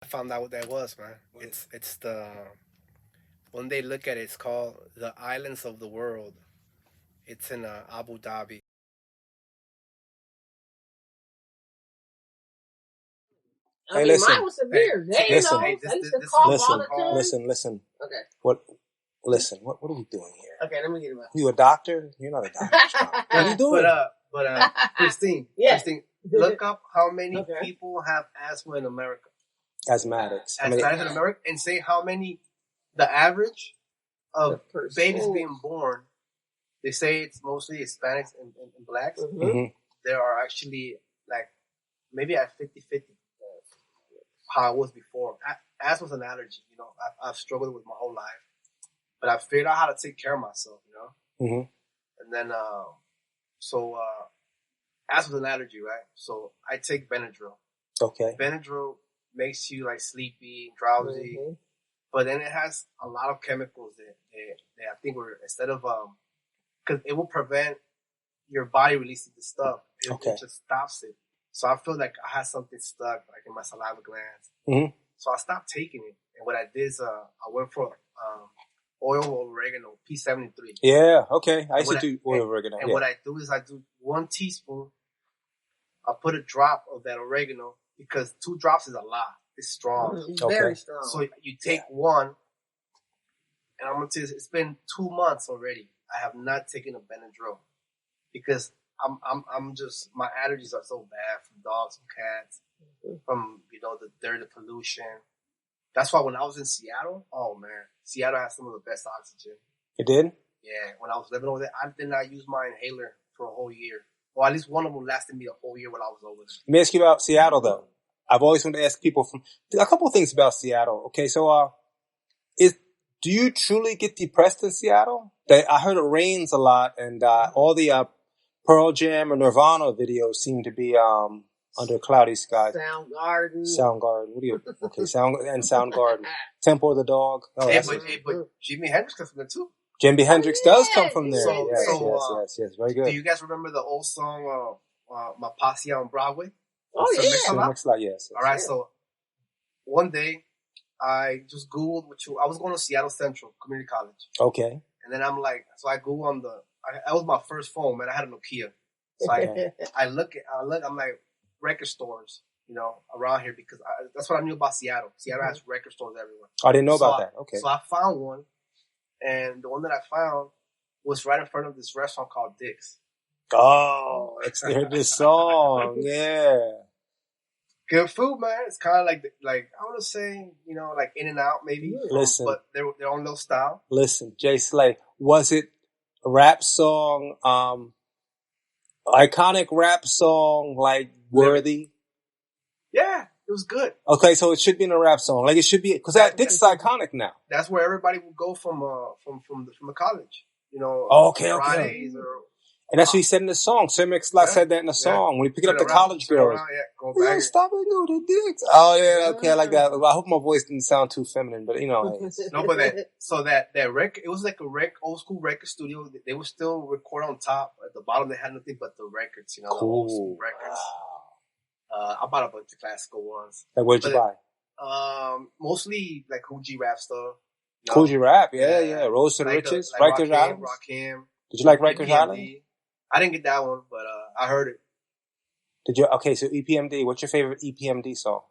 I found out what that was, man. It's the when they look at it, it's called the Islands of the World. It's in Abu Dhabi. Hey, listen. Mine was severe. Listen. Hey, I used to cough all the time. Listen. Okay. What are we doing here? Okay, let me get him out. You a doctor? You're not a doctor. What are you doing? But Christine, look up how many people have asthma in America. Asthmatics. Asthmatics in America, and say how many, the average of babies being born. They say it's mostly Hispanics and blacks. Mm-hmm. There are actually like maybe at 50-50 how it was before. Asthma's an allergy, you know. I've struggled with my whole life, but I figured out how to take care of myself, you know. Mm-hmm. And then asthma's an allergy, right? So I take Benadryl. Okay. Benadryl makes you like sleepy, drowsy, but then it has a lot of chemicals that I think were instead of because it will prevent your body releasing the stuff. It just stops it. So I feel like I had something stuck, like in my saliva glands. Mm-hmm. So I stopped taking it. And what I did is I went for oil of oregano, P.2. Yeah, okay. I used to do oil of oregano. And what I do is I do 1 teaspoon. I put a drop of that oregano because 2 drops is a lot. It's strong. It's very strong. So you take 1, and I'm going to tell you, it's been 2 months already. I have not taken a Benadryl because I'm just, my allergies are so bad from dogs and cats, from, you know, the dirt, the pollution. That's why when I was in Seattle, oh man, Seattle has some of the best oxygen. It did? Yeah, when I was living over there, I did not use my inhaler for a whole year. Or at least one of them lasted me a whole year when I was over there. Let me ask you about Seattle though. I've always wanted to ask people a couple of things about Seattle. Okay, so do you truly get depressed in Seattle? I heard it rains a lot, and all the Pearl Jam or Nirvana videos seem to be under cloudy skies. Soundgarden. What do you? Okay, Soundgarden. Temple of the Dog. Oh, but Jimi Hendrix comes from there too. Jimi Hendrix does come from there. Yes. Very good. Do you guys remember the old song "My Posse on Broadway"? Oh yeah. Yes. All right. So one day I just Googled I was going to Seattle Central Community College. Okay. And then I'm like, so I Googled on that was my first phone, man. I had a Nokia. So I look, I'm like, record stores, you know, around here because that's what I knew about Seattle. Seattle has record stores everywhere. I didn't know about that. Okay. So I found one, and the one that I found was right in front of this restaurant called Dick's. Oh, I heard this song. Yeah. Good food, man. It's kind of like I want to say, you know, like In-N-Out maybe. Listen, but their own little style. Listen, JaySlay, was it a rap song, iconic rap song, like worthy? Yeah, it was good. Okay, so it should be in a rap song, like it should be because Dick's is iconic now. That's where everybody will go from the college, you know. Fridays or. And that's what he said in the song. Sir Mix-a-Lot said that in the song. When he picked up the college girls. Stop and go to Dick's. Oh, yeah, okay, I like that. I hope my voice didn't sound too feminine, but you know. No, but that record, it was like old school record studio. They would still record on top. At the bottom, they had nothing but the records, you know, the old school records. Wow. I bought a bunch of classical ones. Like, what'd you buy? Mostly like Coogee rap stuff. Coogee rap, yeah. Rose to the Riches, Rikers Island. Rakim. Did you like Rikers Island? I didn't get that one, but I heard it. Did you? Okay, so EPMD. What's your favorite EPMD song?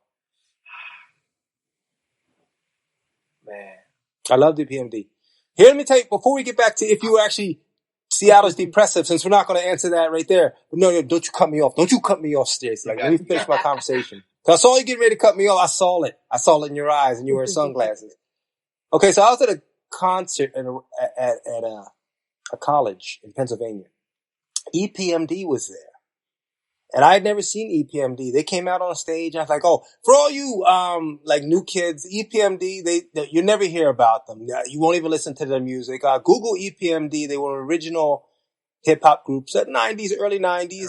Man, I love EPMD. Here, let me tell you, before we get back to if you actually Seattle's depressive, since we're not going to answer that right there. But no, don't you cut me off. Don't you cut me off, Stace. Like, let me finish my conversation. Because I saw you getting ready to cut me off. I saw it. I saw it in your eyes, and you wear sunglasses. Okay, so I was at a concert at a college in Pennsylvania. EPMD was there. And I had never seen EPMD. They came out on stage and I was like, oh, for all you, like new kids, EPMD, you never hear about them. You won't even listen to their music. Google EPMD. They were original hip hop groups at early 90s.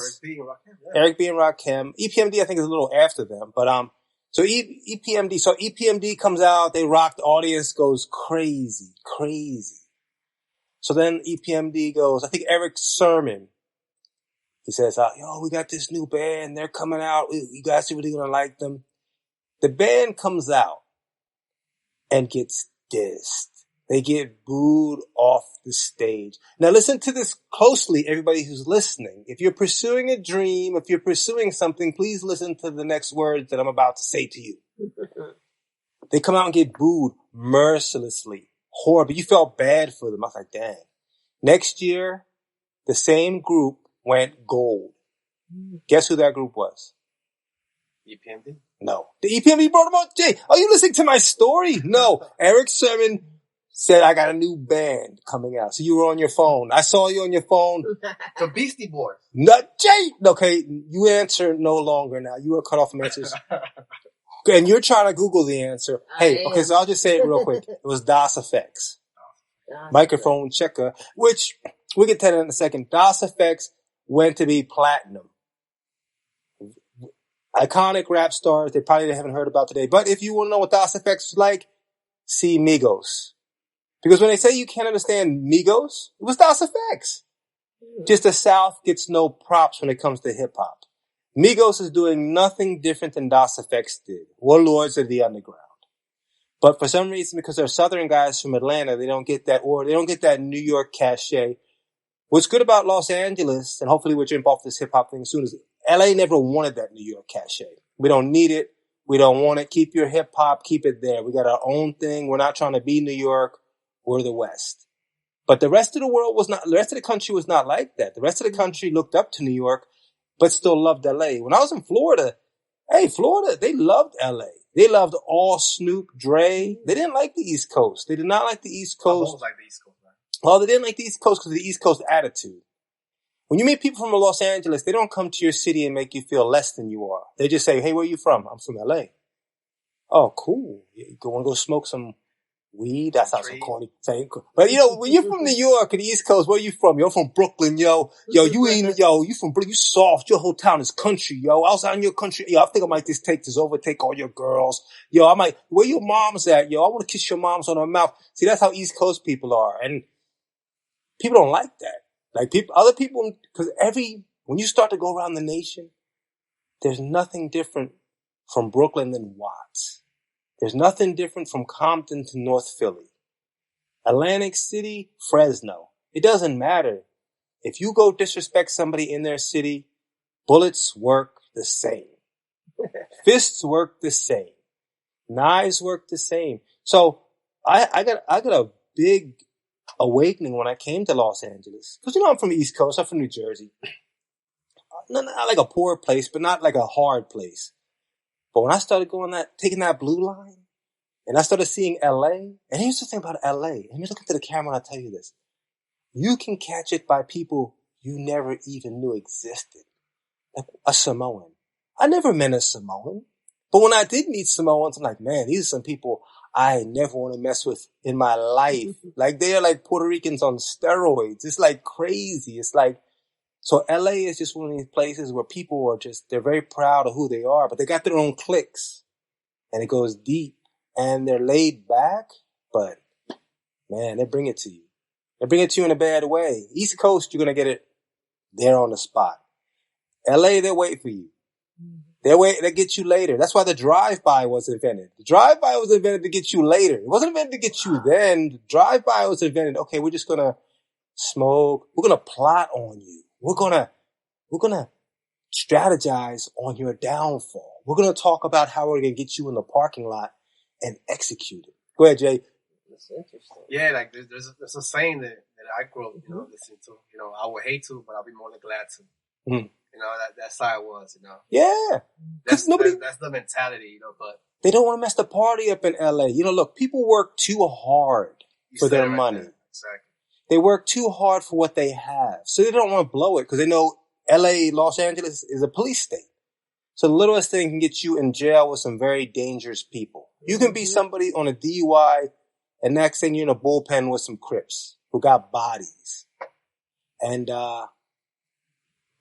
Eric B. and Rakim. EPMD, I think, is a little after them. But, so EPMD comes out. They rock. The audience goes crazy. So then EPMD goes, I think Eric Sermon. He says, yo, we got this new band. They're coming out. You guys are really going to like them. The band comes out and gets dissed. They get booed off the stage. Now listen to this closely, everybody who's listening. If you're pursuing a dream, if you're pursuing something, please listen to the next words that I'm about to say to you. They come out and get booed mercilessly, horrible. You felt bad for them. I was like, dang. Next year, the same group went gold. Guess who that group was? EPMD? No. The EPMD brought them on. Jay, are you listening to my story? No. Eric Sermon said, I got a new band coming out. So you were on your phone. I saw you on your phone. The Beastie Boys. Not Jay. Okay, you answer no longer now. You were cut off from answers. And you're trying to Google the answer. Hey, okay, so I'll just say it real quick. It was DOS Effects. Microphone checker, which we'll get to that in a second. DOS Effects went to be platinum. Iconic rap stars they probably haven't heard about today. But if you want to know what DOS Effects was like, see Migos. Because when they say you can't understand Migos, it was DOS Effects. Just the South gets no props when it comes to hip hop. Migos is doing nothing different than DOS Effects did. Warlords of the Underground. But for some reason, because they're Southern guys from Atlanta, they don't get that, or they don't get that New York cachet. What's good about Los Angeles, and hopefully we'll jump off this hip hop thing soon, is LA never wanted that New York cachet. We don't need it. We don't want it. Keep your hip hop. Keep it there. We got our own thing. We're not trying to be New York. We're the West. But the rest of the country was not like that. The rest of the country looked up to New York, but still loved LA. When I was in Florida, Florida, they loved LA. They loved all Snoop, Dre. They didn't like the East Coast. They did not like the East Coast. I always like the East Coast, man. Well, they didn't like the East Coast because of the East Coast attitude. When you meet people from Los Angeles, they don't come to your city and make you feel less than you are. They just say, hey, where are you from? I'm from LA. Oh, cool. You want to go smoke some weed? That sounds so corny. But when you're from New York and the East Coast, where are you from? You're from Brooklyn, yo. You from Brooklyn. You soft. Your whole town is country, yo. Outside in your country, yo, I think I might just overtake all your girls. Yo, where your mom's at, yo? I want to kiss your mom's on her mouth. See, that's how East Coast people are. And people don't like that. Like other people, because when you start to go around the nation, there's nothing different from Brooklyn than Watts. There's nothing different from Compton to North Philly. Atlantic City, Fresno. It doesn't matter. If you go disrespect somebody in their city, bullets work the same. Fists work the same. Knives work the same. So I got a big awakening when I came to Los Angeles. Because, I'm from the East Coast. I'm from New Jersey. Not like a poor place, but not like a hard place. But when I started taking that blue line, and I started seeing LA, and here's the thing about LA. Let me look into the camera and I'll tell you this. You can catch it by people you never even knew existed. Like a Samoan. I never met a Samoan. But when I did meet Samoans, I'm like, man, these are some people I never want to mess with in my life. Like they're like Puerto Ricans on steroids. It's like crazy. It's like, so LA is just one of these places where people are they're very proud of who they are, but they got their own cliques and it goes deep and they're laid back, but man, they bring it to you. They bring it to you in a bad way. East Coast, you're going to get it there on the spot. LA, they'll wait for you. They get you later. That's why the drive-by was invented. The drive-by was invented to get you later. It wasn't invented to get you then. The drive-by was invented. Okay, we're just going to smoke. We're going to plot on you. We're gonna strategize on your downfall. We're gonna talk about how we're gonna get you in the parking lot and execute it. Go ahead, Jay. That's interesting. Yeah, like there's a saying that I grew up, listening to. I would hate to, but I'll be more than glad to. Mm-hmm. That's how it was. Yeah. That's the mentality. But they don't want to mess the party up in LA. Look, people work too hard for their money. There. Exactly. They work too hard for what they have. So they don't want to blow it because they know LA, Los Angeles is a police state. So the littlest thing can get you in jail with some very dangerous people. You can be somebody on a DUI and next thing you're in a bullpen with some Crips who got bodies. And,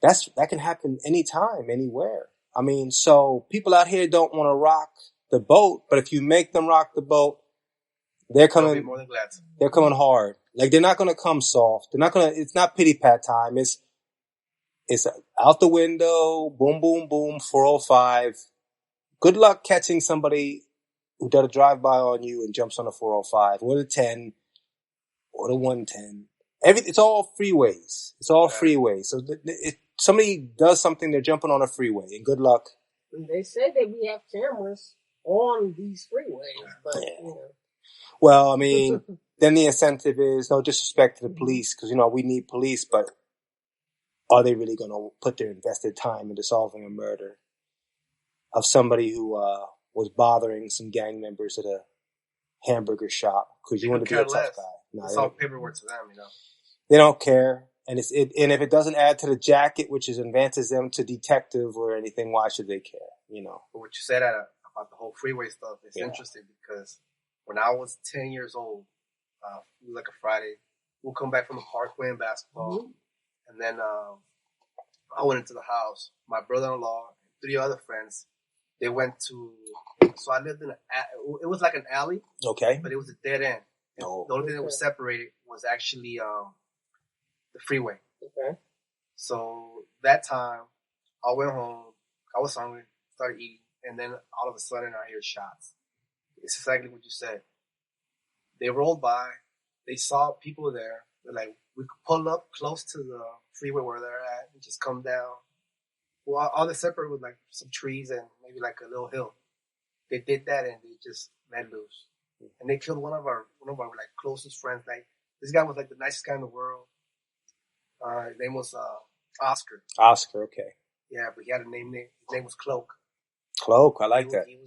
that can happen anytime, anywhere. So people out here don't want to rock the boat, but if you make them rock the boat, they're coming, more than glad to. They're coming hard. Like they're not going to come soft. It's not pity pat time. It's out the window, boom, boom, boom, 405. good luck catching somebody who does a drive-by on you and jumps on the 405 or the 10 or the 110. It's all freeways. It's all freeways. So if somebody does something, they're jumping on a freeway, and good luck. They said that we have cameras on these freeways, but Well, I mean, then the incentive is no disrespect to the police because we need police, but are they really going to put their invested time into solving a murder of somebody who was bothering some gang members at a hamburger shop because you want to be a tough guy? No, it's all paperwork to them, They don't care, and and if it doesn't add to the jacket, which advances them to detective or anything, why should they care? But what you said about the whole freeway stuff is interesting because when I was 10 years old, it was like a Friday. We'll come back from the park playing basketball, and then I went into the house. My brother-in-law and 3 other friends, they went to. So I lived in it was like an alley, but it was a dead end. Oh. The only thing that was separated was actually the freeway. Okay. So that time, I went home. I was hungry, started eating, and then all of a sudden I hear shots. It's exactly what you said. They rolled by. They saw people there. They're like, we could pull up close to the freeway where they're at and just come down. Well, all they separated was like some trees and maybe like a little hill. They did that and they just let loose. And they killed one of our like closest friends. Like this guy was like the nicest guy in the world. His name was Oscar. Oscar, okay. Yeah, but he had a name. His name was Cloak. Cloak, I like that. He was